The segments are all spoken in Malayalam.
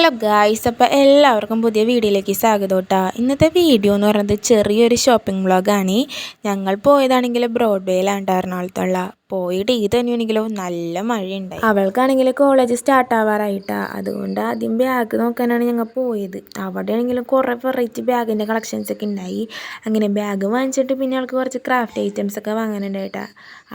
ഹലോ ഗായ്സ്, അപ്പോൾ എല്ലാവർക്കും പുതിയ വീഡിയോയിലേക്ക് സ്വാഗതം കേട്ടോ. ഇന്നത്തെ വീഡിയോ എന്ന് പറയുന്നത് ചെറിയൊരു ഷോപ്പിംഗ് വ്ളോഗാണ്. ഞങ്ങൾ പോയതാണെങ്കിൽ ബ്രോഡ്വേയിലാണ് എറണാകുളത്തുള്ള. പോയിട്ട് ഇത് തന്നെയാണെങ്കിലോ നല്ല മഴയുണ്ടായി. അവൾക്കാണെങ്കിൽ കോളേജ് സ്റ്റാർട്ട് ആവാറായിട്ടാണ്. അതുകൊണ്ട് ആദ്യം ബാഗ് നോക്കാനാണ് ഞങ്ങൾ പോയത്. അവിടെ ആണെങ്കിലും കുറേ വെറൈറ്റി ബാഗിൻ്റെ കളക്ഷൻസൊക്കെ ഉണ്ടായി. അങ്ങനെ ബാഗ് വാങ്ങിച്ചിട്ട് പിന്നെ അവൾക്ക് കുറച്ച് ക്രാഫ്റ്റ് ഐറ്റംസൊക്കെ വാങ്ങാനുണ്ടായിട്ടാ.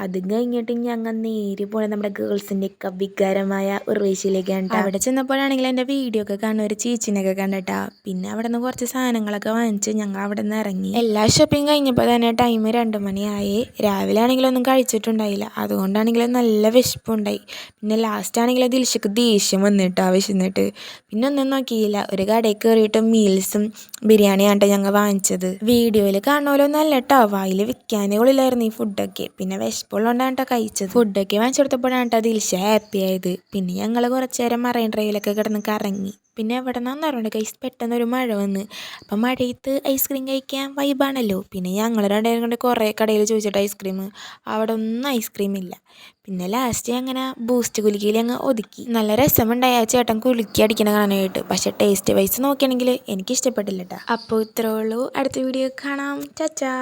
അത് കഴിഞ്ഞിട്ട് ഞങ്ങൾ നേരെ പോയത് നമ്മുടെ ഗേൾസിൻ്റെയൊക്കെ വികാരമായ ഉർവശിയിലേക്കാണ്. അവിടെ ചെന്നപ്പോഴാണെങ്കിൽ എൻ്റെ വീഡിയോ ഒക്കെ കാണുന്ന ഒരു ചേച്ചിനെയൊക്കെ കണ്ടിട്ടാ. പിന്നെ അവിടെ നിന്ന് കുറച്ച് സാധനങ്ങളൊക്കെ വാങ്ങിച്ച് ഞങ്ങൾ അവിടെ നിന്ന് ഇറങ്ങി. എല്ലാ ഷോപ്പിംഗ് കഴിഞ്ഞപ്പോൾ തന്നെ ടൈം 2 മണിയായി. രാവിലെ ആണെങ്കിലൊന്നും കഴിച്ചിട്ടുണ്ടായില്ല. അതുകൊണ്ടാണെങ്കിലും നല്ല വിശപ്പുണ്ടായി. പിന്നെ ലാസ്റ്റ് ആണെങ്കിൽ ദിൽഷയ്ക്ക് ദേഷ്യം വന്നിട്ടാ വിശന്നിട്ട്. പിന്നെ ഒന്നും നോക്കിയില്ല, ഒരു കടയിൽ കയറിയിട്ട് മീൽസും ബിരിയാണിയാണ് ഞങ്ങൾ വാങ്ങിച്ചത്. വീഡിയോയിൽ കാണുമല്ലോ നല്ല കേട്ടോ, വായിൽ വിൽക്കാനേ ഉള്ളിലായിരുന്നു ഈ ഫുഡൊക്കെ. പിന്നെ വിശപ്പുള്ളതുകൊണ്ടാണ് കേട്ടോ കഴിച്ചത്. ഫുഡൊക്കെ വാങ്ങിച്ചു കൊടുത്തപ്പോഴാണ് കേട്ടോ ദിൽഷ ഹാപ്പി ആയത്. പിന്നെ ഞങ്ങൾ കുറച്ച് നേരം മറൈൻ ഡ്രൈവിലൊക്കെ കിടന്ന് കറങ്ങി. പിന്നെ എവിടെ നിന്നാന്ന് അറിയണ്ട കൈസ്, പെട്ടെന്നൊരു മഴ വന്ന്. അപ്പം മഴയത്ത് ഐസ്ക്രീം കഴിക്കാൻ വൈബാണല്ലോ. പിന്നെ ഞങ്ങൾ രണ്ടുപേരും കൊണ്ട് കുറേ കടയിൽ ചോദിച്ചിട്ട് ഐസ്ക്രീം, അവിടെ ഒന്നും ഐസ്ക്രീം ഇല്ല. പിന്നെ ലാസ്റ്റ് അങ്ങനെ ബൂസ്റ്റ് കുലുക്കിയിൽ അങ്ങ് ഒതുക്കി. നല്ല രസമുണ്ടായി ആ ചേട്ടൻ കുലുക്കി അടിക്കണ കാണാനായിട്ട്. പക്ഷേ ടേസ്റ്റ് വൈസ് നോക്കുകയാണെങ്കിൽ എനിക്ക് ഇഷ്ടപ്പെട്ടില്ല കേട്ടോ. അപ്പോൾ ഇത്രേ ഉള്ളൂ. അടുത്ത വീഡിയോ കാണാം. ചാച്ചാ.